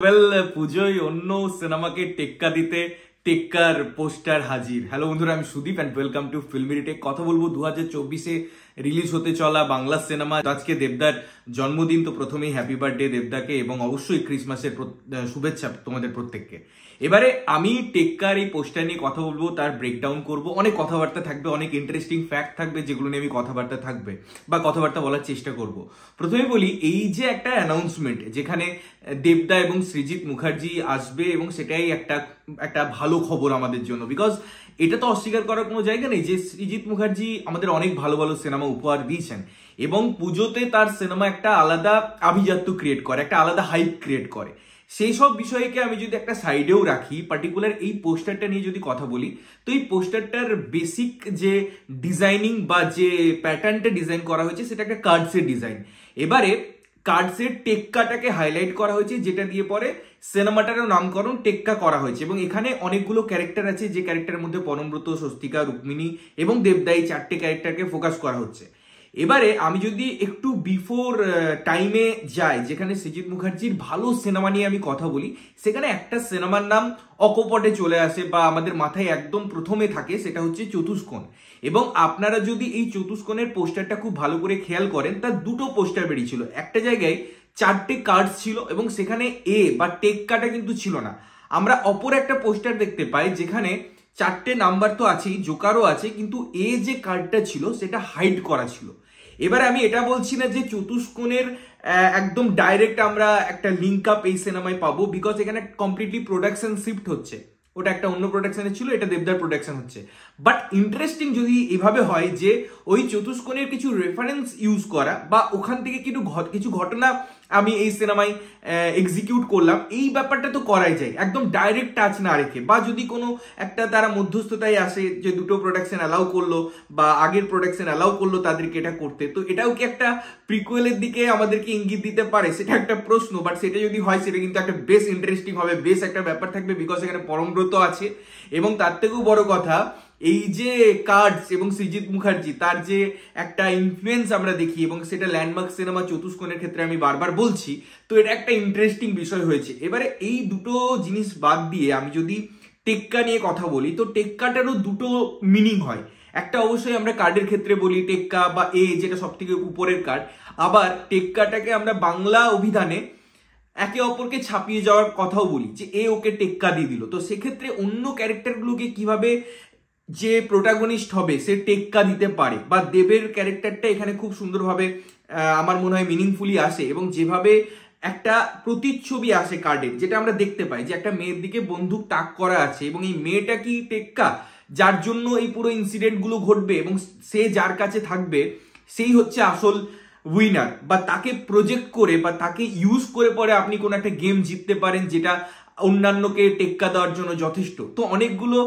পুজোয় অন্য সিনেমাকে টেক্কা দিতে টেক্কার পোস্টার হাজির। হ্যালো বন্ধুরা, আমি Sudeep and welcome to filmy tech. কথা বলবো 2024-এ রিলিজ হতে চলা বাংলা সিনেমা। আজকে দেবদার জন্মদিন, তো প্রথমেই হ্যাপি বার্থডে দেবদাকে এবং অবশ্যই ক্রিসমাসের শুভেচ্ছা তোমাদের প্রত্যেককে। এবারে আমি টেক্কার এই পোস্টার নিয়ে কথা বলবো, তার ব্রেকডাউন করব, অনেক কথাবার্তা থাকবে, অনেক ইন্টারেস্টিং ফ্যাক্ট থাকবে যেগুলো নিয়ে আমি কথাবার্তা বলার চেষ্টা করব। প্রথমে বলি, এই যে একটা অ্যানাউন্সমেন্ট যেখানে দেবদা এবং সৃজিত মুখার্জি আসবে এবং সেটাই একটা ভালো খবর আমাদের জন্য, বিকজ এটা তো অস্বীকার করার কোনো জায়গা নেই যে সৃজিত মুখার্জি আমাদের অনেক ভালো ভালো সিনেমা উপহার দিয়েছেন এবং পুজোতে তার সিনেমা একটা আলাদা আভিজাত্য ক্রিয়েট করে, একটা আলাদা হাইপ ক্রিয়েট করে। সেই সব বিষয়কে আমি যদি একটা সাইডেও রাখি, পার্টিকুলার এই পোস্টারটা নিয়ে যদি কথা বলি, তো এই পোস্টারটার বেসিক যে ডিজাইনিং বা যে প্যাটার্নটা ডিজাইন করা হয়েছে সেটা একটা কার্ডসের ডিজাইন। এবারে কার্ডসের টেক্কাটাকে হাইলাইট করা হয়েছে, যেটা দিয়ে পরে সিনেমাটারও নামকরণ টেক্কা করা হয়েছে এবং এখানে অনেকগুলো ক্যারেক্টার আছে, যে ক্যারেক্টারের মধ্যে পরমব্রত, স্বস্তিকা, রুক্মিণী এবং দেবদাই চারটে ক্যারেক্টারকে ফোকাস করা হচ্ছে। এবারে আমি যদি একটু বিফোর টাইমে যাই, যেখানে সৃজিত মুখার্জির ভালো সিনেমা নিয়ে আমি কথা বলি, সেখানে একটা সিনেমার নাম অকপটে চলে আসে বা আমাদের মাথায় একদম প্রথমে থাকে, সেটা হচ্ছে চতুষ্কোণ। এবং আপনারা যদি এই চতুষ্কোণের পোস্টারটা খুব ভালো করে খেয়াল করেন, তার দুটো পোস্টার বেরিয়েছিল, একটা জায়গায় চারটে কার্ড ছিল এবং সেখানে এ বা টেক্কাটা কিন্তু ছিল না। আমরা অপর একটা পোস্টার দেখতে পাই যেখানে চারটে নাম্বার তো আছেই, জোকারও আছে, কিন্তু এ যে কার্ডটা ছিল সেটা হাইড করা ছিল। এবারে আমি এটা বলছি না যে চতুষ্কোণের একদম ডাইরেক্ট আমরা একটা লিঙ্ক আপ এই সিনেমায় পাবো, বিকজ এখানে কমপ্লিটলি প্রোডাকশন শিফট হচ্ছে। ওটা একটা অন্য প্রোডাকশনে ছিল, এটা দেবদার প্রোডাকশন হচ্ছে। বাট ইন্টারেস্টিং যদি এভাবে হয় যে ওই চতুষ্কোণের কিছু রেফারেন্স ইউজ করা বা ওখান থেকে কিছু ঘটনা আমি এই সিনেমায় এক্সিকিউট করলাম, এই ব্যাপারটা তো করাই যায় একদম ডাইরেক্ট টাচ না রেখে। বা যদি কোনো একটা তারা মধ্যস্থতায় আসে যে দুটো প্রোডাকশন অ্যালাউ করলো বা আগের প্রোডাকশন অ্যালাউ করলো তাদেরকে এটা করতে, তো এটাও কি একটা প্রিকুয়েলের দিকে আমাদেরকে ইঙ্গিত দিতে পারে? সেটা একটা প্রশ্ন। বাট সেটা যদি হয়, সেটা কিন্তু একটা বেশ ইন্টারেস্টিং হবে, বেশ একটা ব্যাপার থাকবে, বিকজ এখানে পরমব্রত আছে এবং তার থেকেও বড় কথা, এই যে কার্ডস এবং সৃজিত মুখার্জি তার যে একটা ইনফ্লুয়েন্স আমরা দেখি এবং সেটা ল্যান্ডমার্ক সিনেমা চতুষ্কোণের ক্ষেত্রে আমি বারবার বলছি, তো এটা একটা ইন্টারেস্টিং বিষয় হয়েছে। এবারে এই দুটো জিনিস বাদ দিয়ে আমি যদি টেক্কা নিয়ে কথা বলি, তো টেক্কাটারও দুটো মিনিং হয়। একটা অবশ্যই আমরা কার্ডের ক্ষেত্রে বলি টেক্কা বা এ, যেটা সব থেকে উপরের কার্ড। আবার টেক্কাটাকে আমরা বাংলা অভিধানে একে অপরকে ছাপিয়ে যাওয়ার কথাও বলি, যে এ ওকে টেক্কা দিয়ে দিল। তো সেক্ষেত্রে অন্য ক্যারেক্টারগুলোকে কিভাবে যে প্রোটাগনিস্ট হবে সে টেক্কা দিতে পারে, বা দেবের ক্যারেক্টারটা এখানে খুব সুন্দরভাবে আমার মনে হয় মিনিংফুলি আসে এবং যেভাবে একটা প্রতিচ্ছবি আসে কার্ডের, যেটা আমরা দেখতে পাই যে একটা মেয়ের দিকে বন্দুক তাক করা আছে এবং এই মেয়েটা কি টেক্কা, যার জন্য এই পুরো ইনসিডেন্ট গুলো ঘটবে এবং সে যার কাছে থাকবে সেই হচ্ছে আসল উইনার, বা তাকে প্রজেক্ট করে বা তাকে ইউজ করে পরে আপনি কোন একটা গেম জিততে পারেন, যেটা অন্যান্যকে টেক্কা দেওয়ার জন্য যথেষ্ট। তো অনেকগুলো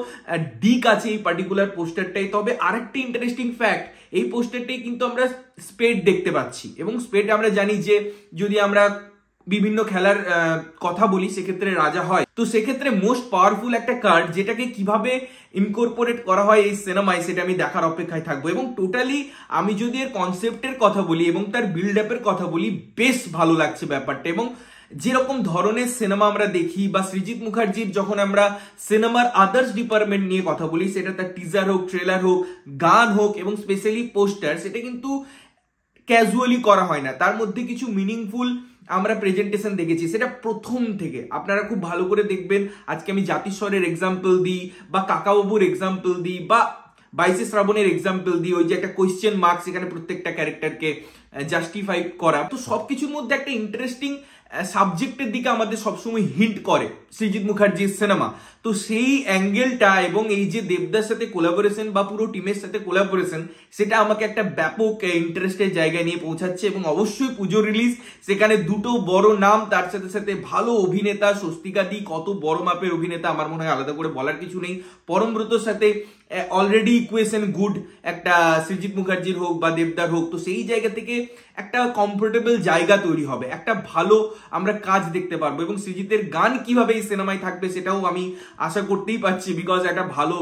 দিক আছে এই পার্টিকুলার পোস্টারটাই। তবে আরেকটা ইন্টারেস্টিং ফ্যাক্ট, এই পোস্টারটাই কিন্তু আমরা স্পেড দেখতে পাচ্ছি এবং স্পেড আমরা জানি যে যদি আমরা বিভিন্ন খেলার কথা বলি সেক্ষেত্রে রাজা হয়। তো সেক্ষেত্রে মোস্ট পাওয়ারফুল একটা কার্ড, যেটাকে কিভাবে ইনকর্পোরেট করা হয় এই সিনেমায়, সেটা আমি দেখার অপেক্ষায় থাকবো। এবং টোটালি আমি যদি এর কনসেপ্টের কথা বলি এবং তার বিল্ড আপের কথা বলি, বেশ ভালো লাগছে ব্যাপারটা। এবং যেরকম ধরনের সিনেমা আমরা দেখি বা সৃজিত মুখার্জির যখন আমরা সিনেমার আদার্স ডিপার্টমেন্ট নিয়ে কথা বলি, সেটা তার টিজার হোক, ট্রেলার হোক, গান হোক এবং স্পেশালি পোস্টার, সেটা কিন্তু ক্যাজুয়ালি করা হয় না, তার মধ্যে কিছু মিনিংফুল আমরা প্রেজেন্টেশন দেখেছি। সেটা প্রথম থেকে আপনারা খুব ভালো করে দেখবেন। আজকে আমি জাতিস্বরের এক্সাম্পল দিই বা কাকাবাবুর এক্সাম্পল দিই বা 22 শ্রাবণের এক্সাম্পল দিই, ওই যে একটা কোয়েশ্চেন মার্ক সেখানে প্রত্যেকটা ক্যারেক্টারকে জাস্টিফাই করা, তো সবকিছুর মধ্যে একটা ইন্টারেস্টিং সাবজেক্টের দিকে আমাদের সবসময় হিন্ট করে সৃজিত মুখার্জির সিনেমা। তো সেই অ্যাঙ্গেলটা এবং এই যে দেবদার সাথে কোলাবোরেশন বা পুরো টিমের সাথে কোলাবোরেশন, সেটা আমাকে একটা ব্যাপক ইন্টারেস্টের জায়গায় নিয়ে পৌঁছাচ্ছে। এবং অবশ্যই পুজো রিলিজ, সেখানে দুটো বড় নাম, তার সাথে সাথে ভালো অভিনেতা, স্বস্তিকা দি কত বড় মাপের অভিনেতা, আমার মনে হয় আলাদা করে বলার কিছু নেই। পরমব্রতর সাথে অলরেডি ইকুয়েশন গুড, একটা সৃজিত মুখার্জির হোক বা দেবদার হোক, তো সেই জায়গা থেকে একটা কমফোর্টেবল জায়গা তৈরি হবে, একটা ভালো আমরা কাজ দেখতে পারবো, এবং সৃজিতের গান কিভাবে এই সিনেমায় থাকবে সেটাও আমি আশা করতেই পারছি, বিকজ একটা ভালো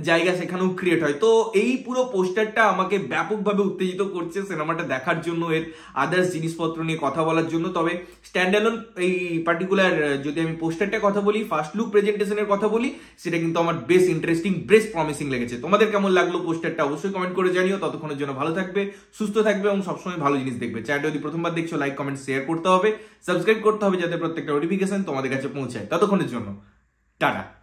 জায়গা সেখানেও ক্রিয়েট হয়। তো এই পুরো পোস্টারটা আমাকে ব্যাপকভাবে উত্তেজিত করছে সিনেমাটা দেখার জন্য, এর আদার্স জিনিসপত্র নিয়ে কথা বলার জন্য। তবে স্ট্যান্ড অ্যালোন এই পার্টিকুলার যদি আমি পোস্টারটার কথা বলি, ফার্স্ট লুক প্রেজেন্টেশনের কথা বলি, সেটা কিন্তু আমার বেশ ইন্টারেস্টিং, বেশ প্রমিসিং লেগেছে। তোমাদের কেমন লাগলো পোস্টারটা অবশ্যই কমেন্ট করে জানিও। ততক্ষণের জন্য ভালো থাকবে, সুস্থ থাকবে এবং সবসময় ভালো জিনিস দেখবে। চ্যানেলটা যদি প্রথমবার দেখছো, লাইক কমেন্ট শেয়ার করতে হবে, সাবস্ক্রাইব করতে হবে যাতে প্রত্যেকটা নোটিফিকেশন তোমাদের কাছে পৌঁছায়। ততক্ষণের জন্য টাটা।